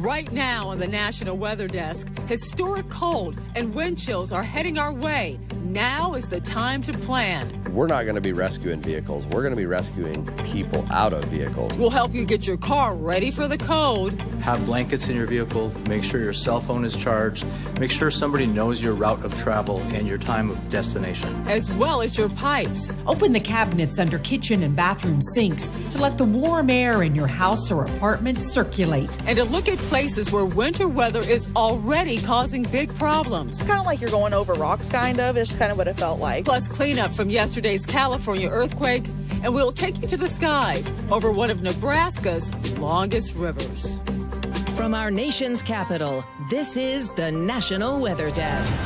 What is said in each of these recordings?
Right now on the National Weather Desk, historic cold and wind chills are heading our way. Now is the time to plan. We're not going to be rescuing vehicles. We're going to be rescuing people out of vehicles. We'll help you get your car ready for the cold. Have blankets in your vehicle. Make sure your cell phone is charged. Make sure somebody knows your route of travel and your time of destination. As well as your pipes. Open the cabinets under kitchen and bathroom sinks to let the warm air in your house or apartment circulate. And to look at places where winter weather is already causing big problems. It's kind of like you're going over rocks, kind of. It's kind of what it felt like. Plus cleanup from yesterday's California earthquake. And we'll take you to the skies over one of Nebraska's longest rivers. From our nation's capital, this is the National Weather Desk.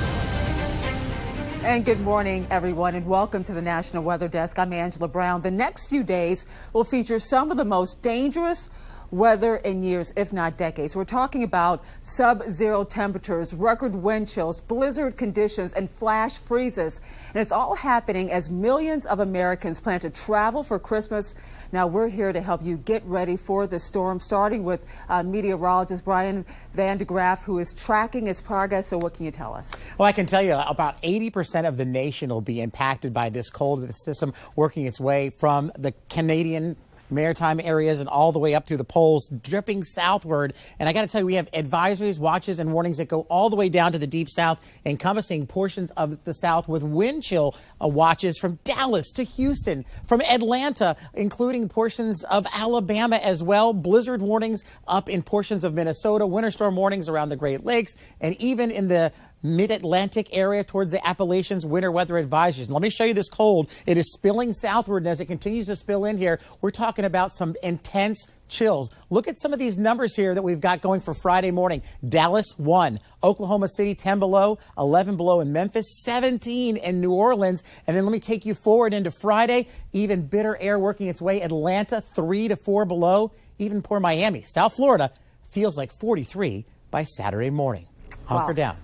And good morning, everyone, and welcome to the National Weather Desk. I'm Angela Brown. The next few days will feature some of the most dangerous weather in years, if not decades. We're talking about sub-zero temperatures, record wind chills, blizzard conditions, and flash freezes. And it's all happening as millions of Americans plan to travel for Christmas. Now, we're here to help you get ready for the storm, starting with meteorologist Brian Van de Graaff, who is tracking its progress. So what can you tell us? Well, I can tell you about 80% of the nation will be impacted by this cold system working its way from the Canadian maritime areas and all the way up through the poles, dripping southward. And I got to tell you, we have advisories, watches, and warnings that go all the way down to the deep south, encompassing portions of the south with wind chill watches from Dallas to Houston, from Atlanta, including portions of Alabama as well. Blizzard warnings up in portions of Minnesota, winter storm warnings around the Great Lakes, and even in the mid-Atlantic area towards the Appalachians, winter weather advisories. And let me show you this cold. It is spilling southward, and as it continues to spill in here, we're talking about some intense chills. Look at some of these numbers here that we've got going for Friday morning. Dallas, 1. Oklahoma City, 10 below. 11 below in Memphis. 17 in New Orleans. And then let me take you forward into Friday. Even bitter air working its way. Atlanta, 3 to 4 below. Even poor Miami. South Florida feels like 43 by Saturday morning. Hunker down.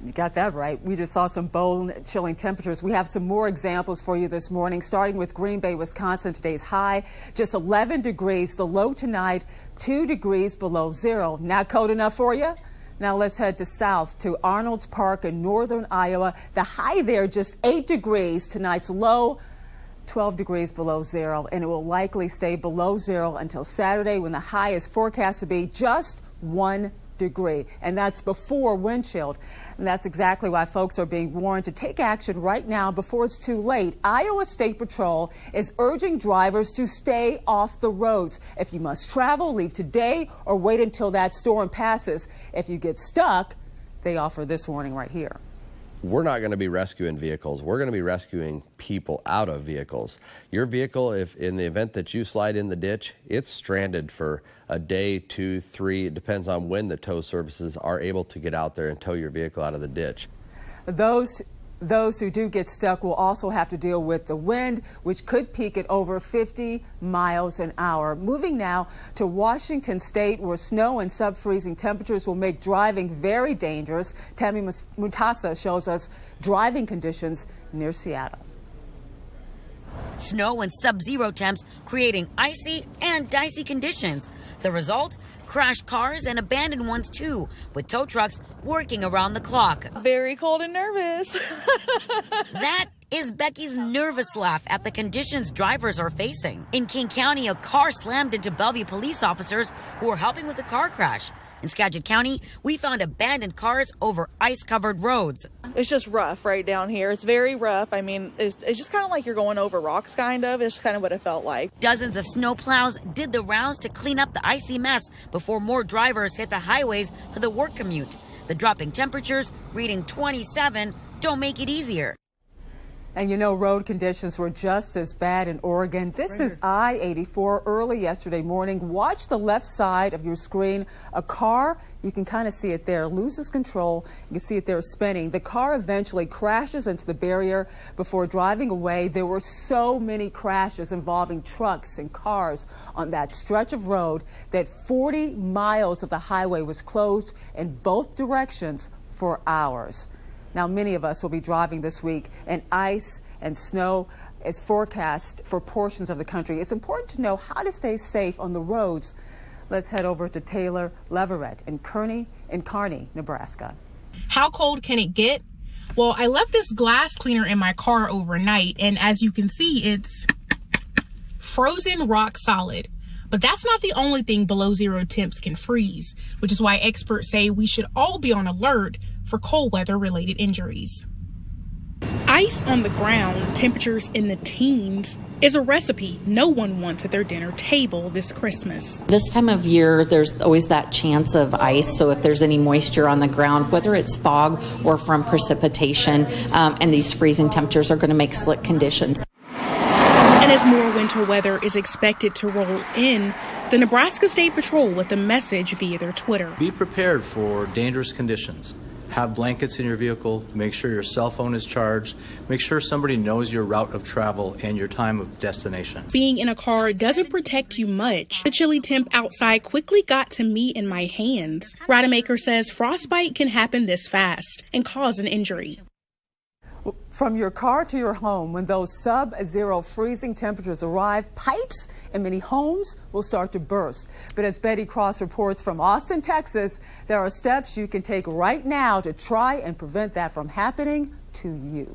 You got that right. We just saw some bone-chilling temperatures. We have some more examples for you this morning, starting with Green Bay, Wisconsin. Today's high, just 11 degrees. The low tonight, 2 degrees below zero. Not cold enough for you? Now let's head to south to Arnold's Park in northern Iowa. The high there, just 8 degrees. Tonight's low, 12 degrees below zero. And it will likely stay below zero until Saturday, when the high is forecast to be just 1 degree. And that's before wind chilled. And that's exactly why folks are being warned to take action right now before it's too late. Iowa State Patrol is urging drivers to stay off the roads. If you must travel, leave today or wait until that storm passes. If you get stuck, they offer this warning right here. We're not going to be rescuing vehicles. We're going to be rescuing people out of vehicles. Your vehicle, if in the event that you slide in the ditch, it's stranded for a day, 2, 3. It depends on when the tow services are able to get out there and tow your vehicle out of the ditch. Those who do get stuck will also have to deal with the wind, which could peak at over 50 miles an hour. Moving now to Washington State, where snow and sub-freezing temperatures will make driving very dangerous. Tammy Mutasa shows us driving conditions near Seattle. Snow and sub-zero temps creating icy and dicey conditions. The result? Crashed cars and abandoned ones too, with tow trucks working around the clock. Very cold and nervous. That is Becky's nervous laugh at the conditions drivers are facing. In King County, a car slammed into Bellevue police officers who were helping with the car crash. In Skagit County, we found abandoned cars over ice-covered roads. It's just rough right down here. It's very rough. I mean, it's just kind of like you're going over rocks, kind of. It's kind of what it felt like. Dozens of snowplows did the rounds to clean up the icy mess before more drivers hit the highways for the work commute. The dropping temperatures, reading 27, don't make it easier. And you know, road conditions were just as bad in Oregon. This is I-84 early yesterday morning. Watch the left side of your screen. A car, you can kind of see it there, loses control. You can see it there spinning. The car eventually crashes into the barrier before driving away. There were so many crashes involving trucks and cars on that stretch of road that 40 miles of the highway was closed in both directions for hours. Now, many of us will be driving this week, and ice and snow is forecast for portions of the country. It's important to know how to stay safe on the roads Let's head over to Taylor Leverett in Kearney, Nebraska. How cold can it get? Well, I left this glass cleaner in my car overnight, and as you can see, it's frozen rock solid. But that's not the only thing below zero temps can freeze, which is why experts say we should all be on alert for cold weather related injuries. Ice on the ground, temperatures in the teens, is a recipe no one wants at their dinner table this Christmas. This time of year, there's always that chance of ice. So if there's any moisture on the ground, whether it's fog or from precipitation, and these freezing temperatures are going to make slick conditions. And as more winter weather is expected to roll in, the Nebraska State Patrol with a message via their Twitter. Be prepared for dangerous conditions. Have blankets in your vehicle. Make sure your cell phone is charged. Make sure somebody knows your route of travel and your time of destination. Being in a car doesn't protect you much. The chilly temp outside quickly got to me in my hands. Rademacher says frostbite can happen this fast and cause an injury. From your car to your home, when those sub-zero freezing temperatures arrive, pipes in many homes will start to burst. But as Betty Cross reports from Austin, Texas, there are steps you can take right now to try and prevent that from happening to you.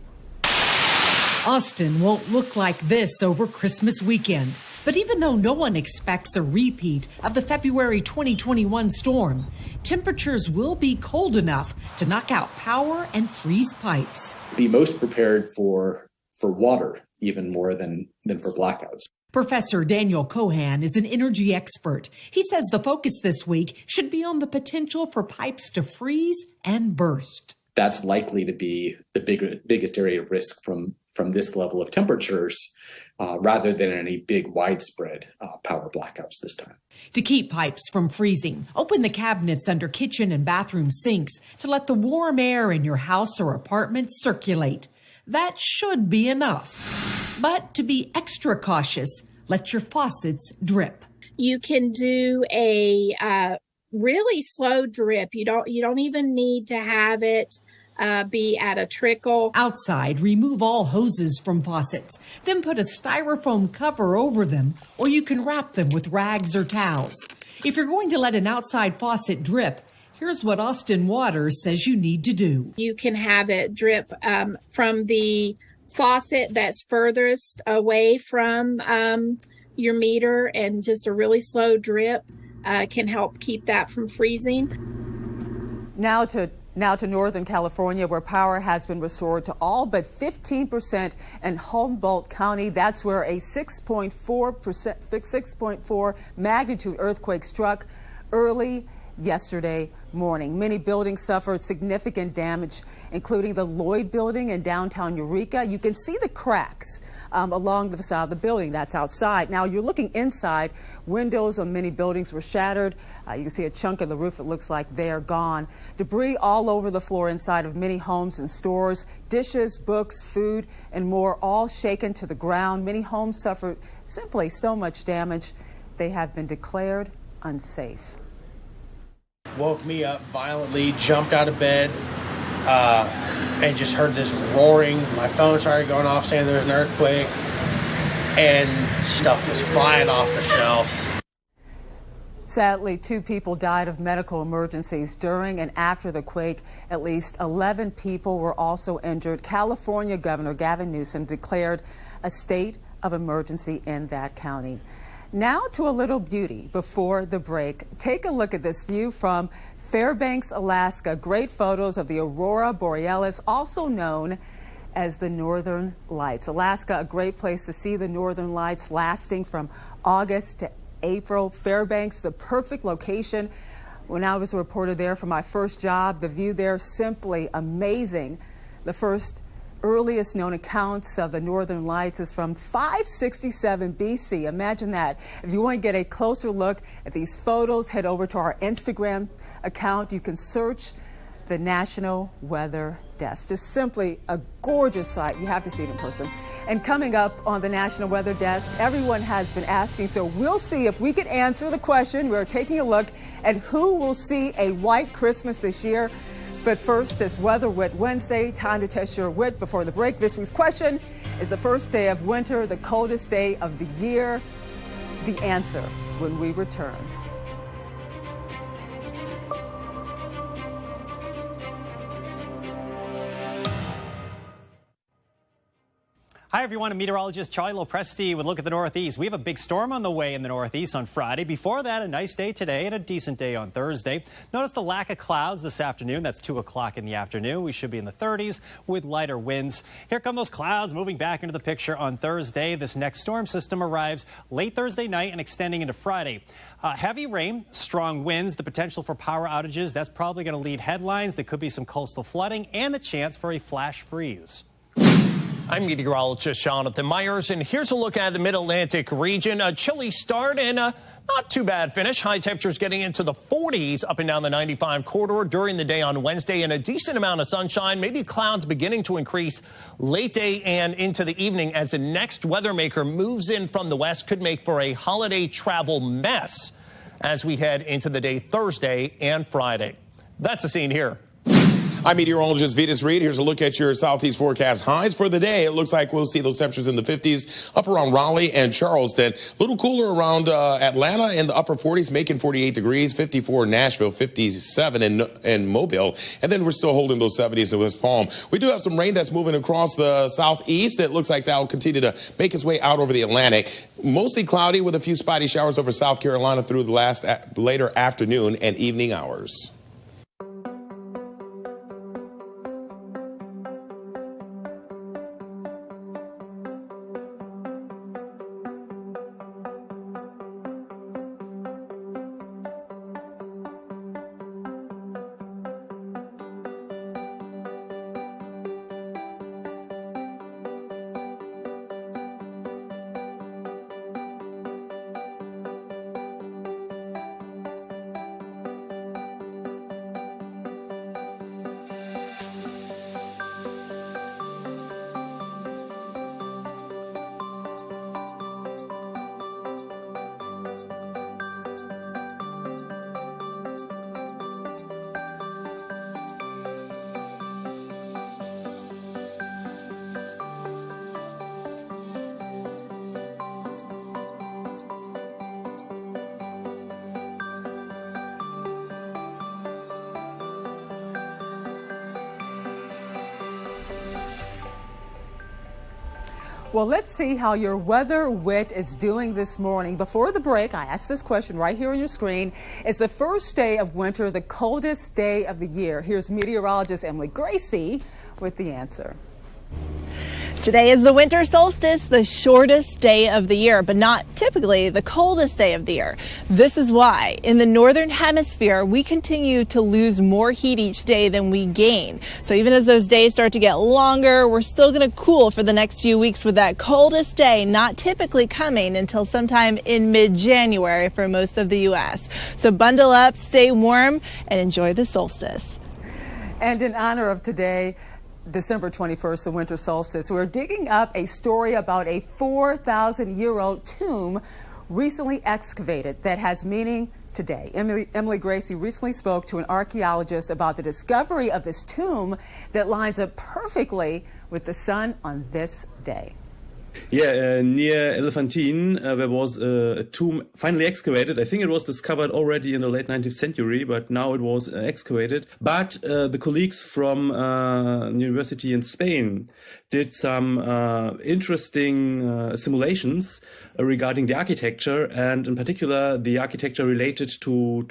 Austin won't look like this over Christmas weekend. But even though no one expects a repeat of the February 2021 storm, temperatures will be cold enough to knock out power and freeze pipes. Be most prepared for water even more than for blackouts. Professor Daniel Cohan is an energy expert. He says the focus this week should be on the potential for pipes to freeze and burst. That's likely to be the biggest area of risk from this level of temperatures, rather than any big widespread power blackouts this time. To keep pipes from freezing, open the cabinets under kitchen and bathroom sinks to let the warm air in your house or apartment circulate. That should be enough. But to be extra cautious, let your faucets drip. You can do a really slow drip. You don't even need to have it be at a trickle. Outside, remove all hoses from faucets. Then put a styrofoam cover over them, or you can wrap them with rags or towels. If you're going to let an outside faucet drip, here's what Austin Water says you need to do. You can have it drip from the faucet that's furthest away from your meter, and just a really slow drip can help keep that from freezing. Now to Northern California, where power has been restored to all but 15% in Humboldt County. That's where a 6.4 magnitude earthquake struck early yesterday morning. Many buildings suffered significant damage, including the Lloyd Building in downtown Eureka. You can see the cracks along the facade of the building. That's outside. Now you're looking inside. Windows on many buildings were shattered. You can see a chunk of the roof. It looks like they're gone. Debris all over the floor inside of many homes and stores. Dishes, books, food, and more all shaken to the ground. Many homes suffered simply so much damage. They have been declared unsafe. Woke me up violently, jumped out of bed, and just heard this roaring. My phone started going off saying there was an earthquake, and stuff was flying off the shelves. Sadly, 2 people died of medical emergencies during and after the quake. At least 11 people were also injured. California Governor Gavin Newsom declared a state of emergency in that county. Now to a little beauty before the break. Take a look at this view from Fairbanks, Alaska. Great photos of the Aurora Borealis, also known as the Northern Lights. Alaska, a great place to see the Northern Lights, lasting from August to April. Fairbanks, the perfect location. When I was a reporter there for my first job, the view there simply amazing. The first earliest known accounts of the Northern Lights is from 567 BC. Imagine that. If you want to get a closer look at these photos, head over to our Instagram account. You can search the National Weather Desk. Just simply a gorgeous sight. You have to see it in person. And coming up on the National Weather Desk, everyone has been asking, so we'll see if we can answer the question. We're taking a look at who will see a white Christmas this year. But first, it's Weather Wit Wednesday. Time to test your wit before the break. This week's question is the first day of winter, the coldest day of the year. The answer when we return. Hi, everyone. I'm meteorologist Charlie Lopresti with a look at the Northeast. We have a big storm on the way in the Northeast on Friday. Before that, a nice day today and a decent day on Thursday. Notice the lack of clouds this afternoon. That's 2 o'clock in the afternoon. We should be in the 30s with lighter winds. Here come those clouds moving back into the picture on Thursday. This next storm system arrives late Thursday night and extending into Friday. Heavy rain, strong winds, the potential for power outages. That's probably going to lead headlines. There could be some coastal flooding and the chance for a flash freeze. I'm meteorologist Jonathan Myers, and here's a look at the Mid-Atlantic region. A chilly start and a not too bad finish. High temperatures getting into the 40s up and down the 95 corridor during the day on Wednesday, and a decent amount of sunshine. Maybe clouds beginning to increase late day and into the evening as the next weather maker moves in from the west. Could make for a holiday travel mess as we head into the day Thursday and Friday. That's the scene here. I'm meteorologist Vitas Reed. Here's a look at your southeast forecast highs for the day. It looks like we'll see those temperatures in the 50s up around Raleigh and Charleston. A little cooler around Atlanta in the upper 40s, making 48 degrees, 54 in Nashville, 57 in Mobile. And then we're still holding those 70s in West Palm. We do have some rain that's moving across the southeast. It looks like that will continue to make its way out over the Atlantic. Mostly cloudy with a few spotty showers over South Carolina through the later afternoon and evening hours. Well, let's see how your weather wit is doing this morning. Before the break, I asked this question right here on your screen. Is the first day of winter the coldest day of the year? Here's meteorologist Emily Gracie with the answer. Today is the winter solstice, the shortest day of the year, but not typically the coldest day of the year. This is why in the northern hemisphere, we continue to lose more heat each day than we gain. So even as those days start to get longer, we're still going to cool for the next few weeks with that coldest day not typically coming until sometime in mid-January for most of the U.S. So bundle up, stay warm, and enjoy the solstice. And in honor of today, December 21st, the winter solstice, we're digging up a story about a 4,000-year-old tomb recently excavated that has meaning today. Emily Gracie recently spoke to an archaeologist about the discovery of this tomb that lines up perfectly with the sun on this day. Yeah, near Elephantine, there was a tomb finally excavated. I think it was discovered already in the late 19th century, but now it was excavated. But the colleagues from university in Spain did some interesting simulations regarding the architecture, and in particular the architecture related to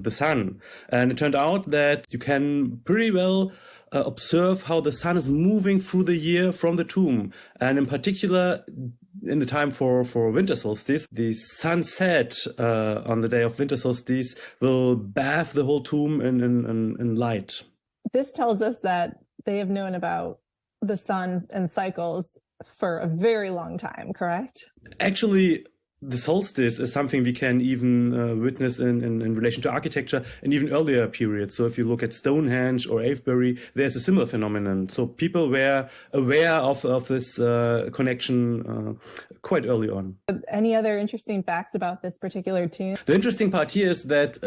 the sun. And it turned out that you can pretty well observe how the sun is moving through the year from the tomb. And in particular, in the time for winter solstice, the sunset on the day of winter solstice will bathe the whole tomb in light. This tells us that they have known about the sun and cycles for a very long time, correct? Actually, the solstice is something we can even witness in relation to architecture in even earlier periods. So if you look at Stonehenge or Avebury, there's a similar phenomenon. So people were aware of this connection quite early on. Any other interesting facts about this particular tomb? The interesting part here is that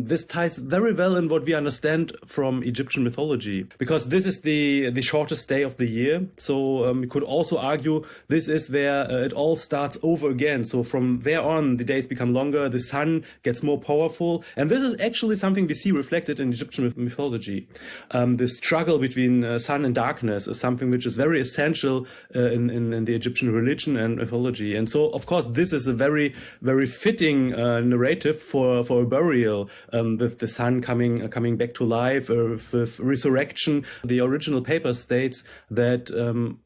this ties very well in what we understand from Egyptian mythology, because this is the shortest day of the year. So we could also argue this is where it all starts over again. So from from there on, the days become longer, the sun gets more powerful. And this is actually something we see reflected in Egyptian mythology. The struggle between sun and darkness is something which is very essential in the Egyptian religion and mythology. And so, of course, this is a very, very fitting narrative for a burial, with the sun coming back to life, with resurrection. The original paper states that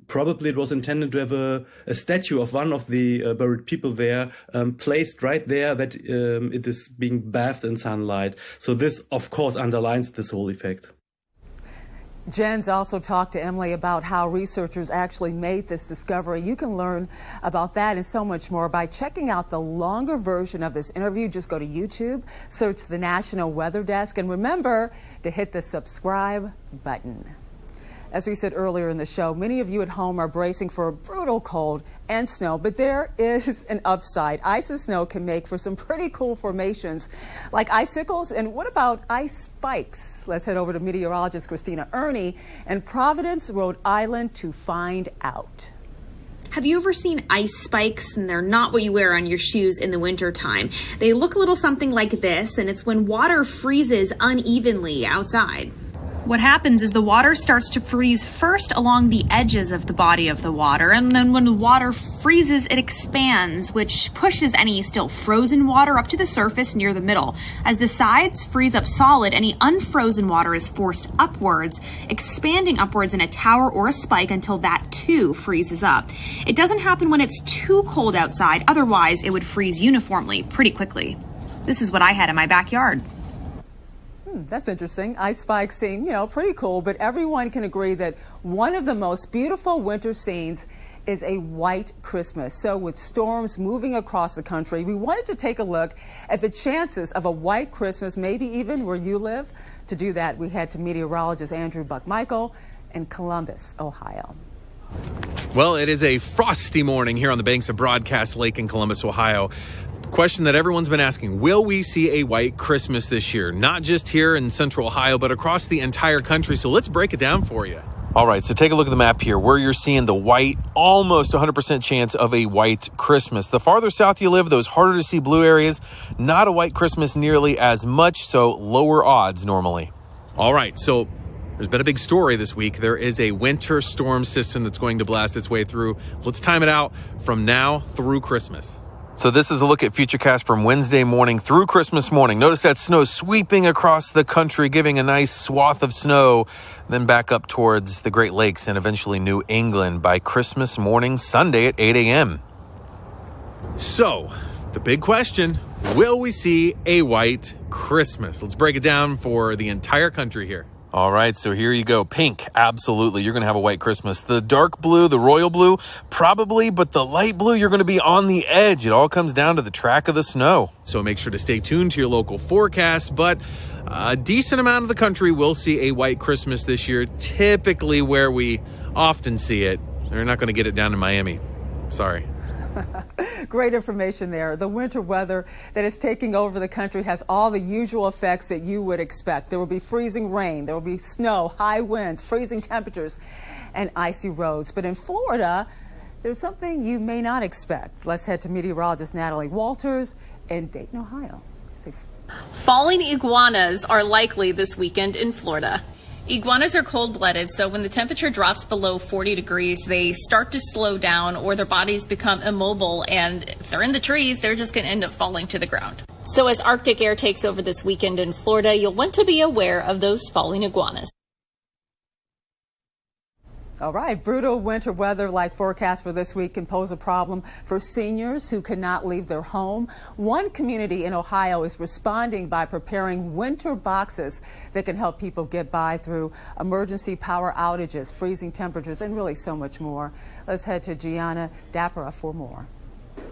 probably it was intended to have a statue of one of the buried people there, placed right there, that it is being bathed in sunlight. So this, of course, underlines this whole effect. Jens also talked to Emily about how researchers actually made this discovery. You can learn about that and so much more by checking out the longer version of this interview. Just go to YouTube, search the National Weather Desk, and remember to hit the subscribe button. As we said earlier in the show, many of you at home are bracing for a brutal cold and snow, but there is an upside. Ice and snow can make for some pretty cool formations like icicles. And what about ice spikes? Let's head over to meteorologist Christina Ernie in Providence, Rhode Island to find out. Have you ever seen ice spikes? And they're not what you wear on your shoes in the wintertime. They look a little something like this, and it's when water freezes unevenly outside. What happens is the water starts to freeze first along the edges of the body of the water, and then when the water freezes, it expands, which pushes any still frozen water up to the surface near the middle. As the sides freeze up solid, any unfrozen water is forced upwards, expanding upwards in a tower or a spike until that too freezes up. It doesn't happen when it's too cold outside, otherwise it would freeze uniformly pretty quickly. This is what I had in my backyard. That's interesting. Ice spikes seem, pretty cool, but everyone can agree that one of the most beautiful winter scenes is a white Christmas. So with storms moving across the country, we wanted to take a look at the chances of a white Christmas, maybe even where you live. To do that, we head to meteorologist Andrew Buckmichael in Columbus, Ohio. Well, it is a frosty morning here on the banks of Broadcast Lake in Columbus, Ohio. Question that everyone's been asking, will we see a white Christmas this year? Not just here in central Ohio, but across the entire country. So let's break it down for you. All right, so take a look at the map here where you're seeing the white, almost 100% chance of a white Christmas. The farther south you live, those harder to see blue areas, not a white Christmas nearly as much, so lower odds normally. All right, so there's been a big story this week. There is a winter storm system that's going to blast its way through. Let's time it out from now through Christmas. So this is a look at Futurecast from Wednesday morning through Christmas morning. Notice that snow sweeping across the country, giving a nice swath of snow, then back up towards the Great Lakes and eventually New England by Christmas morning, Sunday at 8 a.m. So the big question, will we see a white Christmas? Let's break it down for the entire country here. All right, so here you go. Pink, absolutely. You're going to have a white Christmas. The dark blue, the royal blue, probably, but the light blue, you're going to be on the edge. It all comes down to the track of the snow. So make sure to stay tuned to your local forecast, but a decent amount of the country will see a white Christmas this year, typically where we often see it. They're not going to get it down in Miami. Sorry. Great information there. The winter weather that is taking over the country has all the usual effects that you would expect. There will be freezing rain, there will be snow, high winds, freezing temperatures, and icy roads. But in Florida, there's something you may not expect. Let's head to meteorologist Natalie Walters in Dayton, Ohio. Falling iguanas are likely this weekend in Florida. Iguanas are cold-blooded, so when the temperature drops below 40 degrees, they start to slow down or their bodies become immobile, and if they're in the trees, they're just going to end up falling to the ground. So as Arctic air takes over this weekend in Florida, you'll want to be aware of those falling iguanas. All right, brutal winter weather like forecast for this week can pose a problem for seniors who cannot leave their home. One community in Ohio is responding by preparing winter boxes that can help people get by through emergency power outages, freezing temperatures, and really so much more. Let's head to Gianna Dappera for more.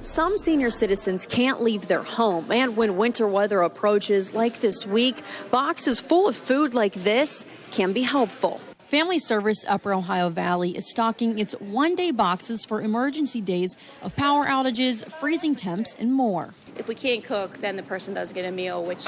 Some senior citizens can't leave their home, and when winter weather approaches like this week, boxes full of food like this can be helpful. Family Service Upper Ohio Valley is stocking its one-day boxes for emergency days of power outages, freezing temps, and more. If we can't cook, then the person does get a meal, which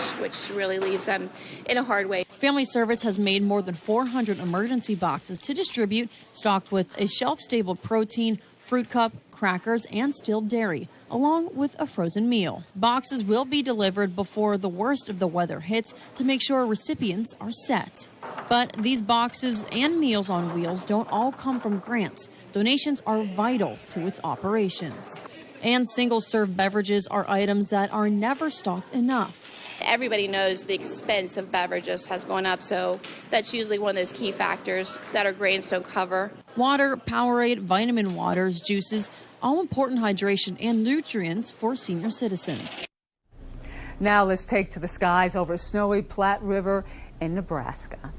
really leaves them in a hard way. Family Service has made more than 400 emergency boxes to distribute, stocked with a shelf-stable protein, fruit cup, crackers, and stilled dairy. along with a frozen meal. Boxes will be delivered before the worst of the weather hits to make sure recipients are set. But these boxes and Meals on Wheels don't all come from grants. Donations are vital to its operations. And single-serve beverages are items that are never stocked enough. Everybody knows the expense of beverages has gone up, so that's usually one of those key factors that our grains don't cover. Water, Powerade, vitamin waters, juices, all important hydration and nutrients for senior citizens. Now let's take to the skies over snowy Platte River in Nebraska.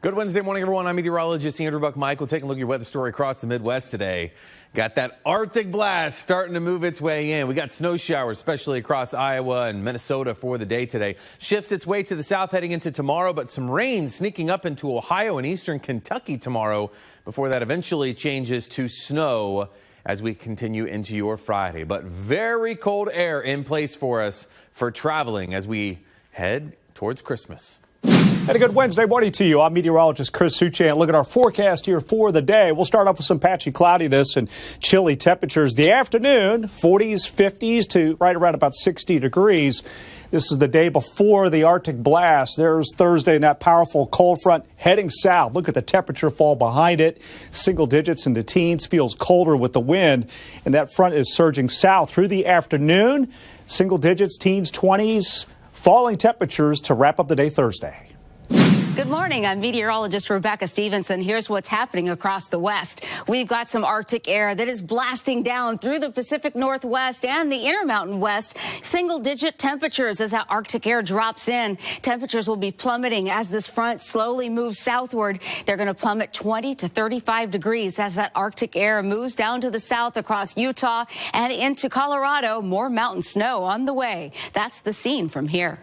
Good Wednesday morning, everyone. I'm meteorologist Andrew Buck-Michael taking a look at your weather story across the Midwest today. Got that Arctic blast starting to move its way in. We got snow showers, especially across Iowa and Minnesota for the day today. Shifts its way to the south heading into tomorrow, but some rain sneaking up into Ohio and eastern Kentucky tomorrow before that eventually changes to snow as we continue into your Friday. But very cold air in place for us for traveling as we head towards Christmas. And a good Wednesday morning to you. I'm meteorologist Chris Suchan. Look at our forecast here for the day. We'll start off with some patchy cloudiness and chilly temperatures. The afternoon, 40s, 50s to right around about 60 degrees. This is the day before the Arctic blast. There's Thursday and that powerful cold front heading south. Look at the temperature fall behind it. Single digits into teens. Feels colder with the wind. And that front is surging south through the afternoon. Single digits, teens, 20s. Falling temperatures to wrap up the day Thursday. Good morning. I'm meteorologist Rebecca Stevenson. Here's what's happening across the West. We've got some Arctic air that is blasting down through the Pacific Northwest and the Intermountain West. Single-digit temperatures as that Arctic air drops in. Temperatures will be plummeting as this front slowly moves southward. They're going to plummet 20 to 35 degrees as that Arctic air moves down to the south across Utah and into Colorado. More mountain snow on the way. That's the scene from here.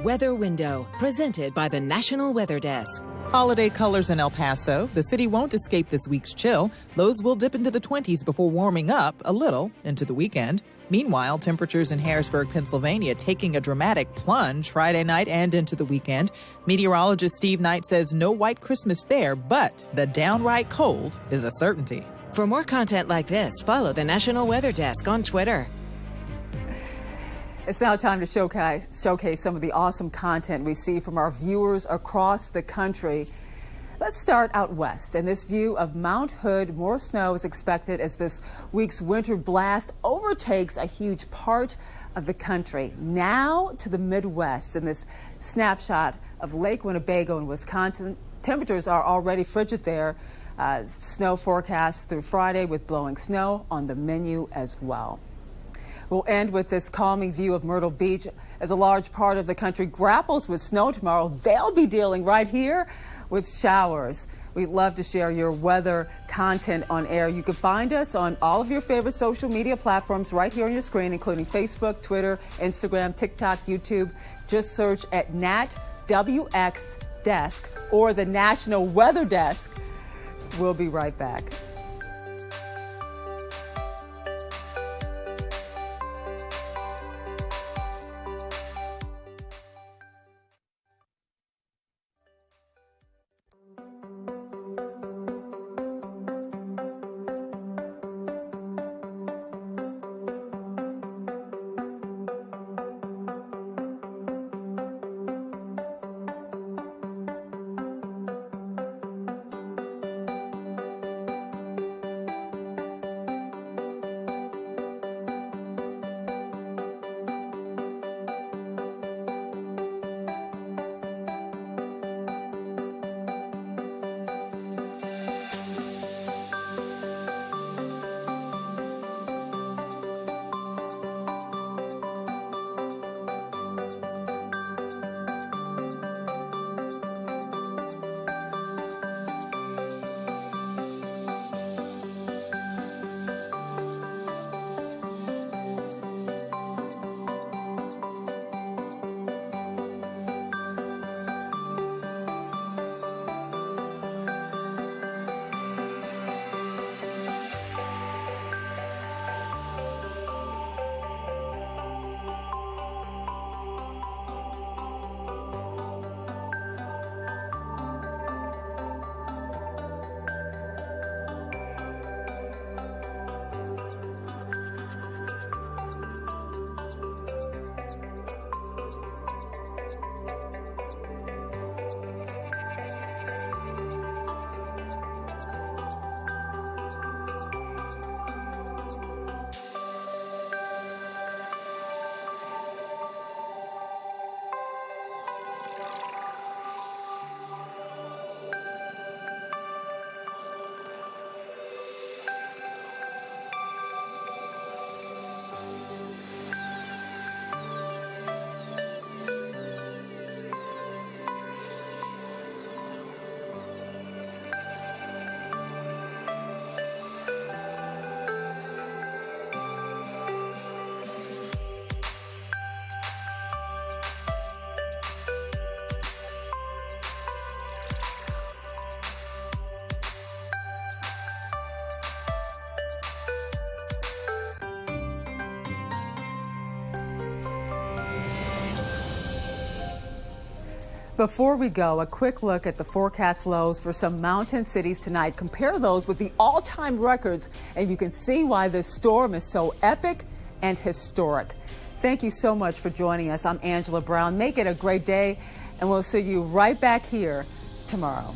Weather Window, presented by the National Weather Desk. Holiday colors in El Paso. The city won't escape this week's chill. Lows will dip into the 20s before warming up a little into the weekend. Meanwhile, temperatures in Harrisburg, Pennsylvania taking a dramatic plunge Friday night and into the weekend. Meteorologist Steve Knight says no white Christmas there, but the downright cold is a certainty. For more content like this, follow the National Weather Desk on Twitter. It's now time to showcase some of the awesome content we see from our viewers across the country. Let's start out west. In this view of Mount Hood, more snow is expected as this week's winter blast overtakes a huge part of the country. Now to the Midwest. In this snapshot of Lake Winnebago in Wisconsin, temperatures are already frigid there. Snow forecast through Friday with blowing snow on the menu as well. We'll end with this calming view of Myrtle Beach. As a large part of the country grapples with snow tomorrow, they'll be dealing right here with showers. We'd love to share your weather content on air. You can find us on all of your favorite social media platforms right here on your screen, including Facebook, Twitter, Instagram, TikTok, YouTube. Just search at NatWX Desk or the National Weather Desk. We'll be right back. Before we go, a quick look at the forecast lows for some mountain cities tonight. Compare those with the all-time records, and you can see why this storm is so epic and historic. Thank you so much for joining us. I'm Angela Brown. Make it a great day, and we'll see you right back here tomorrow.